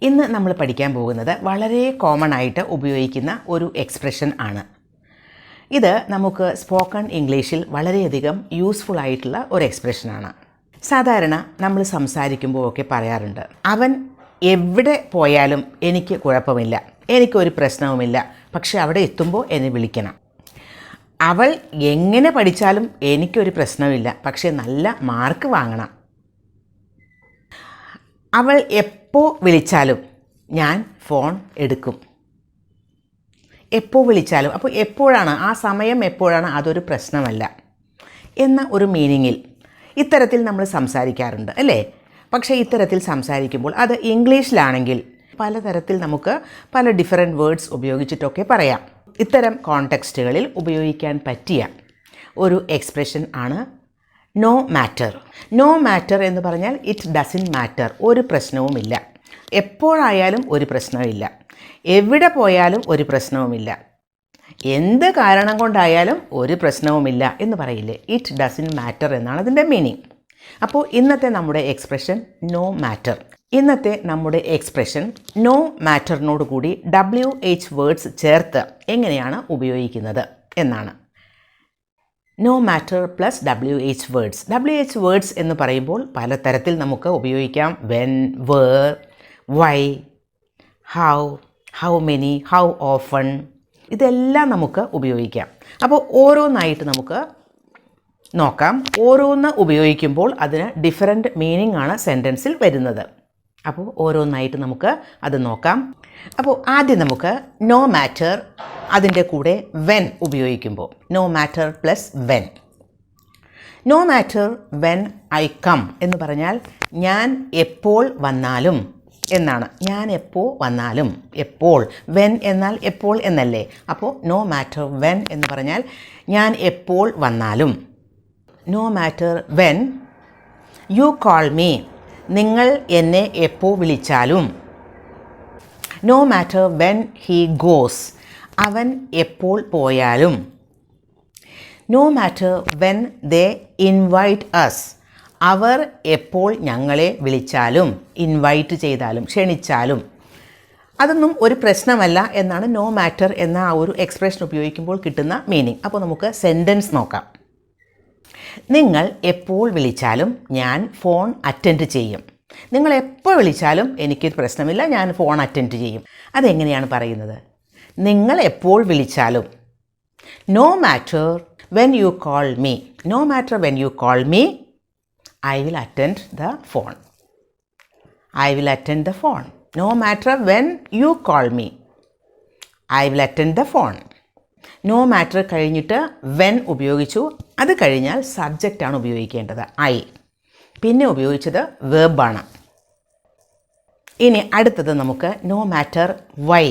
ഇന്ന് നമ്മൾ പഠിക്കാൻ പോകുന്നത് വളരെ കോമൺ ആയിട്ട് ഉപയോഗിക്കുന്ന ഒരു എക്സ്പ്രഷൻ ആണ്. ഇത് നമുക്ക് സ്പോക്കൺ ഇംഗ്ലീഷിൽ വളരെയധികം യൂസ്ഫുൾ ആയിട്ടുള്ള ഒരു എക്സ്പ്രഷനാണ്. സാധാരണ നമ്മൾ സംസാരിക്കുമ്പോൾ ഒക്കെ പറയാറുണ്ട്, അവൻ എവിടെ പോയാലും എനിക്ക് കുഴപ്പമില്ല, എനിക്കൊരു പ്രശ്നവുമില്ല, പക്ഷെ അവിടെ എത്തുമ്പോൾ എന്നെ വിളിക്കണം. അവൾ എങ്ങനെ പഠിച്ചാലും എനിക്കൊരു പ്രശ്നമില്ല, പക്ഷേ നല്ല മാർക്ക് വാങ്ങണം. അവൾ എപ്പോൾ വിളിച്ചാലും ഞാൻ ഫോൺ എടുക്കും. എപ്പോൾ വിളിച്ചാലും, അപ്പോൾ എപ്പോഴാണ്, ആ സമയം എപ്പോഴാണ്, അതൊരു പ്രശ്നമല്ല എന്ന ഒരു മീനിങ്ങിൽ ഇത്തരത്തിൽ നമ്മൾ സംസാരിക്കാറുണ്ട് അല്ലേ? പക്ഷേ ഇത്തരത്തിൽ സംസാരിക്കുമ്പോൾ അത് ഇംഗ്ലീഷിലാണെങ്കിൽ പലതരത്തിൽ നമുക്ക് പല ഡിഫറെൻറ്റ് വേർഡ്സ് ഉപയോഗിച്ചിട്ടൊക്കെ പറയാം. ഇത്തരം കോണ്ടെക്സ്റ്റുകളിൽ ഉപയോഗിക്കാൻ പറ്റിയ ഒരു എക്സ്പ്രഷൻ ആണ് നോ മാറ്റർ. നോ മാറ്റർ എന്ന് പറഞ്ഞാൽ ഇറ്റ് ഡസൻറ്റ് മാറ്റർ, ഒരു പ്രശ്നവുമില്ല. എപ്പോഴായാലും ഒരു പ്രശ്നവുമില്ല, എവിടെ പോയാലും ഒരു പ്രശ്നവുമില്ല, എന്ത് കാരണം കൊണ്ടായാലും ഒരു പ്രശ്നവുമില്ല എന്ന് പറയില്ലേ, ഇറ്റ് ഡസൻറ്റ് മാറ്റർ എന്നാണ് അതിൻ്റെ മീനിങ്. അപ്പോൾ ഇന്നത്തെ നമ്മുടെ എക്സ്പ്രഷൻ നോ മാറ്റർ. ഇന്നത്തെ നമ്മുടെ എക്സ്പ്രഷൻ നോ മാറ്ററിനോട് കൂടി WH വേർഡ്സ് ചേർത്ത് എങ്ങനെയാണ് ഉപയോഗിക്കുന്നത് എന്നാണ്. No matter plus WH words. WH words എന്ന് പറയുമ്പോൾ പലതരത്തിൽ നമുക്ക് ഉപയോഗിക്കാം. When, where, why, how many, how often, ഇതെല്ലാം നമുക്ക് ഉപയോഗിക്കാം. അപ്പോൾ ഓരോന്നായിട്ട് നമുക്ക് നോക്കാം. ഓരോന്ന് ഉപയോഗിക്കുമ്പോൾ അതിന് ഡിഫറെൻറ്റ് മീനിങ് ആണ് സെൻറ്റൻസിൽ വരുന്നത്. അപ്പോൾ ഓരോന്നായിട്ട് നമുക്ക് അത് നോക്കാം. അപ്പോൾ ആദ്യം നമുക്ക് നോ മാറ്റർ, അതിൻ്റെ കൂടെ വെൻ ഉപയോഗിക്കുമ്പോൾ no matter plus when. No matter when I come എന്ന് പറഞ്ഞാൽ ഞാൻ എപ്പോൾ വന്നാലും എന്നാണ്. ഞാൻ എപ്പോൾ വന്നാലും, എപ്പോൾ. വെൻ എന്നാൽ എപ്പോൾ എന്നല്ലേ? അപ്പോൾ നോ മാറ്റർ വെൻ എന്ന് പറഞ്ഞാൽ ഞാൻ എപ്പോൾ വന്നാലും. No matter when you call me, നിങ്ങൾ എന്നെ എപ്പോൾ വിളിച്ചാലും. No matter when he goes, അവൻ എപ്പോൾ പോയാലും. No matter when they invite us, അവർ എപ്പോൾ ഞങ്ങളെ വിളിച്ചാലും, ഇൻവൈറ്റ് ചെയ്താലും, ക്ഷണിച്ചാലും. അതൊന്നും ഒരു പ്രശ്നമല്ല എന്നാണ് നോ മാറ്റർ എന്ന ആ ഒരു എക്സ്പ്രഷൻ ഉപയോഗിക്കുമ്പോൾ കിട്ടുന്ന മീനിങ്. അപ്പോൾ നമുക്ക് സെൻറ്റൻസ് നോക്കാം. നിങ്ങൾ എപ്പോൾ വിളിച്ചാലും ഞാൻ ഫോൺ അറ്റൻഡ് ചെയ്യും. നിങ്ങൾ എപ്പോൾ വിളിച്ചാലും എനിക്കൊരു പ്രശ്നമില്ല, ഞാൻ ഫോൺ അറ്റൻഡ് ചെയ്യും. അതെങ്ങനെയാണ് പറയുന്നത്? നിങ്ങൾ എപ്പോൾ വിളിച്ചാലും, no matter when you call me, no matter when you call me, I will attend the phone. I will attend the phone. No matter when you call me, I will attend the phone. No matter കഴിഞ്ഞിട്ട് when ഉപയോഗിച്ചു, അത് കഴിഞ്ഞാൽ സബ്ജക്റ്റാണ് ഉപയോഗിക്കേണ്ടത്, I. പിന്നെ ഉപയോഗിച്ചത് വേർബാണ്. ഇനി അടുത്തത് നമുക്ക് no matter why.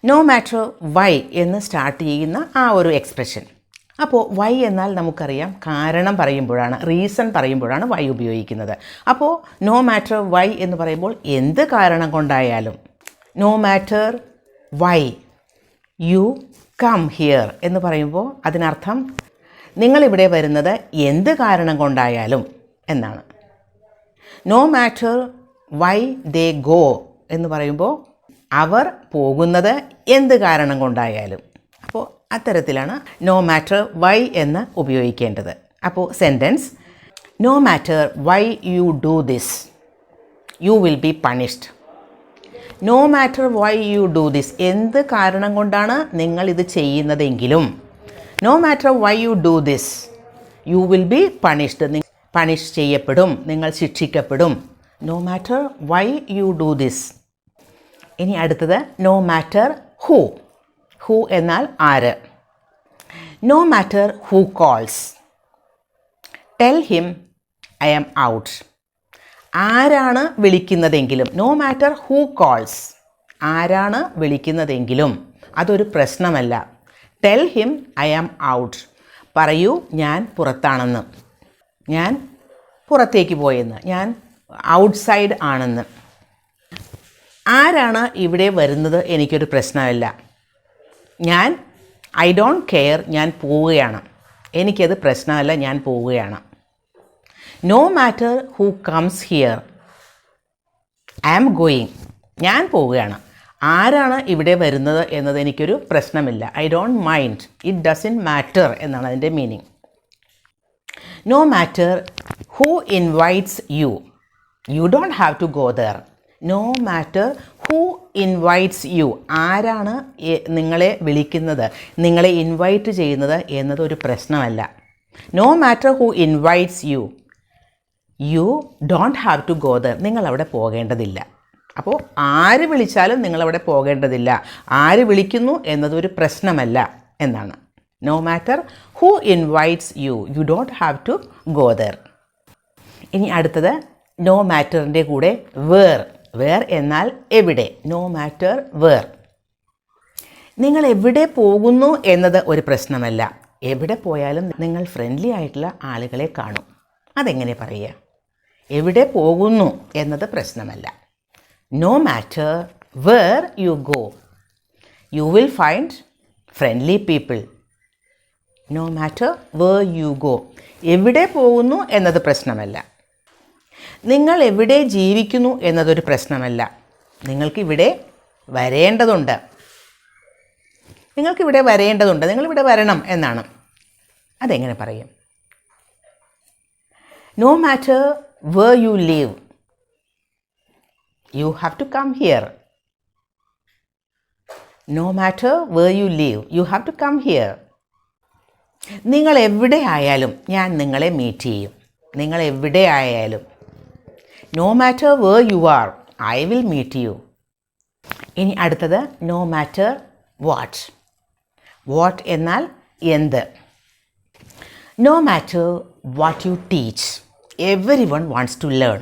No matter why എന്ന് സ്റ്റാർട്ട് ചെയ്യുന്ന ആ ഒരു എക്സ്പ്രഷൻ. അപ്പോൾ വൈ എന്നാൽ നമുക്കറിയാം കാരണം പറയുമ്പോഴാണ്, റീസൺ പറയുമ്പോഴാണ് വൈ ഉപയോഗിക്കുന്നത്. അപ്പോൾ നോ മാറ്റർ വൈ എന്ന് പറയുമ്പോൾ എന്ത് കാരണം കൊണ്ടായാലും, no matter why you come here എന്ന് പറയുമ്പോൾ അതിനർത്ഥം നിങ്ങളിവിടെ വരുന്നത് എന്ത് കാരണം കൊണ്ടായാലും എന്നാണ്. No matter why they go എന്ന് പറയുമ്പോൾ അവർ പോകുന്നത് എന്ത് കാരണം കൊണ്ടായാലും. അപ്പോൾ അത്തരത്തിലാണ് നോ മാറ്റർ വൈ എന്ന് ഉപയോഗിക്കേണ്ടത്. അപ്പോൾ sentence, no matter why you do this you will be punished. No matter why you do this, എന്ത് കാരണം കൊണ്ടാണ് നിങ്ങൾ ഇത് ചെയ്യുന്നതെങ്കിലും, no matter why you do this you will be punished, punish ചെയ്യപ്പെടും, നിങ്ങൾ ശിക്ഷിക്കപ്പെടും. No matter why you do this. ഇനി അടുത്തത് നോ മാറ്റർ ഹൂ. ഹൂ എന്നാൽ ആര്. No matter who calls, tell him I am out. ആരാണ് വിളിക്കുന്നതെങ്കിലും, നോ മാറ്റർ ഹൂ കോൾസ്, ആരാണ് വിളിക്കുന്നതെങ്കിലും അതൊരു പ്രശ്നമല്ല. Tell him I am out, പറയൂ ഞാൻ പുറത്താണെന്ന്, ഞാൻ പുറത്തേക്ക് പോയെന്ന്, ഞാൻ ഔട്ട്സൈഡ് ആണെന്ന്. ആരാണ് ഇവിടെ വരുന്നത് എനിക്കൊരു പ്രശ്നമല്ല, ഞാൻ ഐ ഡോണ്ട് കെയർ, ഞാൻ പോവുകയാണ്, എനിക്കത് പ്രശ്നമല്ല, ഞാൻ പോവുകയാണ്. No matter who comes here, I am going, ഞാൻ പോവുകയാണ്. ആരാണ് ഇവിടെ വരുന്നത് എന്നത് എനിക്കൊരു പ്രശ്നമില്ല. I don't mind, it doesn't matter എന്നാണ് അതിൻ്റെ meaning. No matter who invites you, you don't have to go there. No matter who invites you, ആരാണ് നിങ്ങളെ വിളിക്കുന്നത്, നിങ്ങളെ ഇൻവൈറ്റ് ചെയ്യുന്നത് എന്നതൊരു പ്രശ്നമല്ല. No matter who invites you, you don't have to go there, നിങ്ങളവിടെ പോകേണ്ടതില്ല. അപ്പോൾ ആര് വിളിച്ചാലും നിങ്ങളവിടെ പോകേണ്ടതില്ല, ആര് വിളിക്കുന്നു എന്നതൊരു പ്രശ്നമല്ല എന്നാണ്. No matter who invites you, you don't have to go there. ഇനി അടുത്തത് നോ മാറ്ററിൻ്റെ കൂടെ വേർ. വേർ എന്നാൽ എവിടെ. നോ മാറ്റർ വേർ, നിങ്ങൾ എവിടെ പോകുന്നു എന്നത് ഒരു പ്രശ്നമല്ല. എവിടെ പോയാലും നിങ്ങൾ ഫ്രണ്ട്ലി ആയിട്ടുള്ള ആളുകളെ കാണും. അതെങ്ങനെ പറയുക? എവിടെ പോകുന്നു എന്നത് പ്രശ്നമല്ല. No matter where you go, you will find friendly people. No matter where you go, എവിടെ പോകുന്നു എന്നത് പ്രശ്നമല്ല. നിങ്ങൾ എവിടെ ജീവിക്കുന്നു എന്നതൊരു പ്രശ്നമല്ല. നിങ്ങൾക്കിവിടെ വരേണ്ടതുണ്ട്, നിങ്ങൾക്കിവിടെ വരേണ്ടതുണ്ട്, നിങ്ങളിവിടെ വരണം എന്നാണ്. അതെങ്ങനെ പറയും? No matter where you live, you have to come here. No matter where you live, you have to come here. നിങ്ങൾ എവിടെ ആയാലും ഞാൻ നിങ്ങളെ മീറ്റ് ചെയ്യും. നിങ്ങൾ എവിടെ ആയാലും. No matter where you are, I will meet you. ഇനി അടുത്തത് നോ മാറ്റർ വാട്ട്. വാട്ട് എന്നാൽ എന്ത്. No matter what you teach, everyone wants to learn.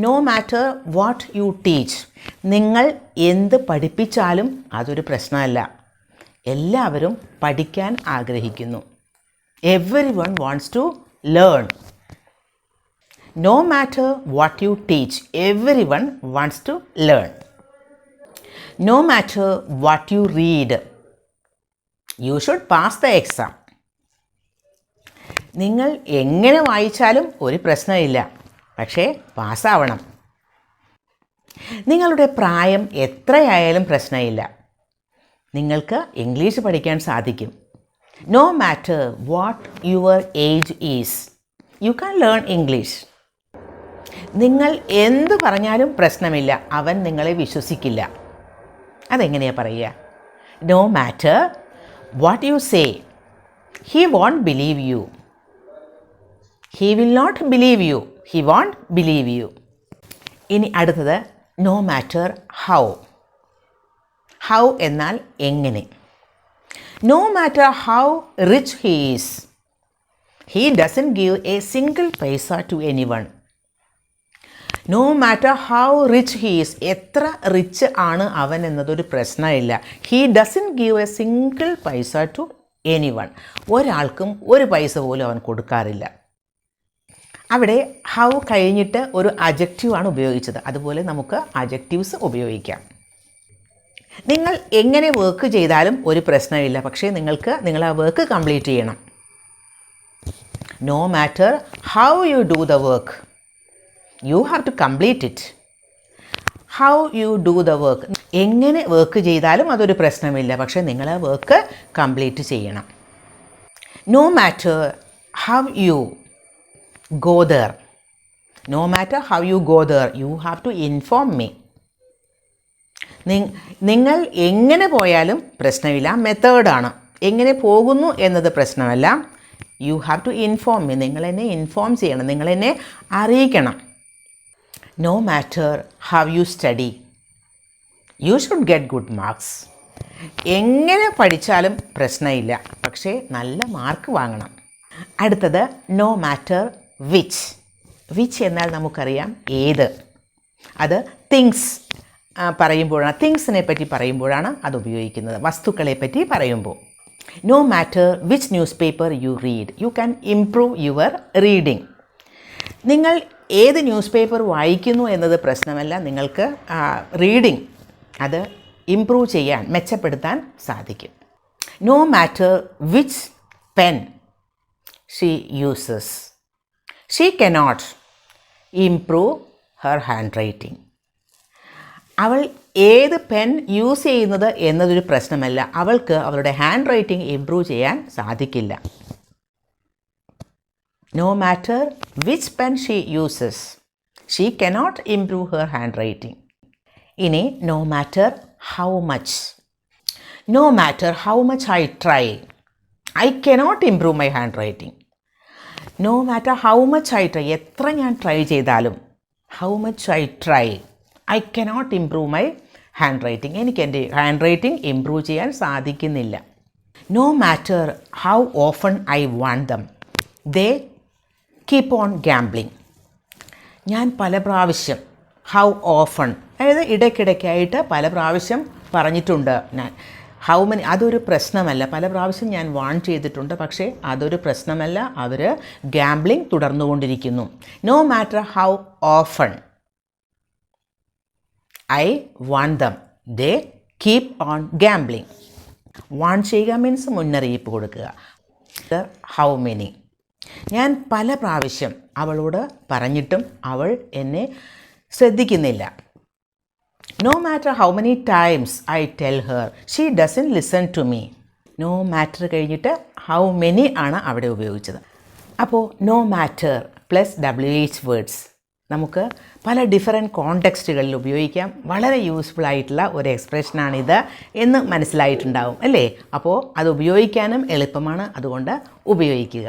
No matter what you teach, നിങ്ങൾ എന്ത് പഠിപ്പിച്ചാലും അതൊരു പ്രശ്നമല്ല. എല്ലാവരും പഠിക്കാൻ ആഗ്രഹിക്കുന്നു. Everyone wants to learn. No matter what you teach, everyone wants to learn. No matter what you read, you should pass the exam. നിങ്ങൾ എങ്ങനെ വായിച്ചാലും ഒരു പ്രശ്നമില്ല, പക്ഷേ പാസ്സാവണം. നിങ്ങളുടെ പ്രായം എത്രയായാലും പ്രശ്നമില്ല, നിങ്ങൾക്ക് ഇംഗ്ലീഷ് പഠിക്കാൻ സാധിക്കും. No matter what your age is, you can learn English. നിങ്ങൾ എന്ത് പറഞ്ഞാലും പ്രശ്നമില്ല, അവൻ നിങ്ങളെ വിശ്വസിക്കില്ല. അതെങ്ങനെയാണ് പറയുക? No matter what you say, he won't believe you. He will not believe you, he won't believe you. ഇനി അടുത്തത് നോ മാറ്റർ ഹൗ. ഹൗ എന്നാൽ എങ്ങനെ. No matter how rich he is, he doesn't give a single paisa to anyone. No matter how rich he is, എത്ര rich ആണ് അവൻ എന്നതൊരു പ്രശ്നമില്ല. He doesn't give a single paisa to any one, ഒരാൾക്കും ഒരു പൈസ പോലും അവൻ കൊടുക്കാറില്ല. അവിടെ ഹൗ കഴിഞ്ഞിട്ട് ഒരു അഡ്ജക്റ്റീവ് ആണ് ഉപയോഗിച്ചത്. അതുപോലെ നമുക്ക് അഡ്ജക്റ്റീവ്സ് ഉപയോഗിക്കാം. നിങ്ങൾ എങ്ങനെ വർക്ക് ചെയ്താലും ഒരു പ്രശ്നമില്ല, പക്ഷേ നിങ്ങൾ ആ വർക്ക് കംപ്ലീറ്റ് ചെയ്യണം. No matter how you do the work, you have to complete it. How you do the work, എങ്ങനെ വർക്ക് ചെയ്താലും അതൊരു പ്രശ്നമില്ല, പക്ഷേ നിങ്ങൾ ആ വർക്ക് കംപ്ലീറ്റ് ചെയ്യണം. No matter how you go there, no matter how you go there, you have to inform me. നിങ്ങൾ എങ്ങനെ പോയാലും പ്രശ്നമില്ല, മെത്തേഡാണ്. എങ്ങനെ പോകുന്നു എന്നത് പ്രശ്നമല്ല. You have to inform me, നിങ്ങൾ എന്നെ ഇൻഫോം ചെയ്യണം, നിങ്ങൾ എന്നെ അറിയിക്കണം. No matter how you study, you should get good marks. എങ്ങനെ പഠിച്ചാലും പ്രശ്നമില്ല, പക്ഷേ നല്ല മാർക്ക് വാങ്ങണം. അടുത്തത് നോ മാറ്റർ വിച്ച്. വിച്ച് എന്നാൽ നമുക്കറിയാം ഏത്. അത് തിങ്സ് പറയുമ്പോഴാണ്, തിങ്സിനെ പറ്റി പറയുമ്പോഴാണ് അത് ഉപയോഗിക്കുന്നത്, വസ്തുക്കളെ പറ്റി പറയുമ്പോൾ. No matter which newspaper you read, you can improve your reading. നിങ്ങൾ ഏത് ന്യൂസ് പേപ്പർ വായിക്കുന്നു എന്നത് പ്രശ്നമല്ല, നിങ്ങൾക്ക് റീഡിങ് അത് ഇംപ്രൂവ് ചെയ്യാൻ, മെച്ചപ്പെടുത്താൻ സാധിക്കും. No matter which pen she uses, she cannot improve her handwriting. അവൾ ഏത് പെൻ യൂസ് ചെയ്യുന്നത് എന്നതൊരു പ്രശ്നമല്ല, അവൾക്ക് അവളുടെ ഹാൻഡ് റൈറ്റിംഗ് ഇംപ്രൂവ് ചെയ്യാൻ സാധിക്കില്ല. No matter which pen she uses, she cannot improve her hand writing. ഇനി no matter how much. No matter how much I try, I cannot improve my hand writing. No matter how much I try, എത്ര ഞാൻ try ചെയ്താലും, how much I try, I cannot improve my hand writing, എനിക്ക് എൻ്റെ hand writing improve ചെയ്യാൻ സാധിക്കുന്നില്ല. No matter how often I warned them, they keep on gambling. ഞാൻ പല പ്രാവശ്യം, ഹൗ ഓഫൺ അതായത് ഇടയ്ക്കിടയ്ക്കായിട്ട് പല പ്രാവശ്യം പറഞ്ഞിട്ടുണ്ട് ഞാൻ. ഹൗ മെനി അതൊരു പ്രശ്നമല്ല, പല പ്രാവശ്യം ഞാൻ വാൺ ചെയ്തിട്ടുണ്ട്, പക്ഷേ അതൊരു പ്രശ്നമല്ല, അവർ ഗാംബ്ലിങ് തുടർന്നുകൊണ്ടിരിക്കുന്നു. No matter how often I warned them, they keep on gambling. Warn ചെയ്യുക മീൻസ് മുന്നറിയിപ്പ് കൊടുക്കുക. ഹൗ മെനി, ഞാൻ പല പ്രാവശ്യം അവളോട് പറഞ്ഞിട്ടും അവൾ എന്നെ ശ്രദ്ധിക്കുന്നില്ല. No matter how many times I tell her, she doesn't listen to me. No matter കഴിഞ്ഞിട്ട് ഹൗ മെനി ആണ് അവിടെ ഉപയോഗിച്ചത്. അപ്പോൾ no matter plus WH words നമുക്ക് പല ഡിഫറെൻറ്റ് കോണ്ടെക്സ്റ്റുകളിൽ ഉപയോഗിക്കാം. വളരെ യൂസ്ഫുൾ ആയിട്ടുള്ള ഒരു എക്സ്പ്രഷനാണിത് എന്ന് മനസ്സിലായിട്ടുണ്ടാവും അല്ലേ? അപ്പോൾ അത് ഉപയോഗിക്കാനും എളുപ്പമാണ്, അതുകൊണ്ട് ഉപയോഗിക്കുക.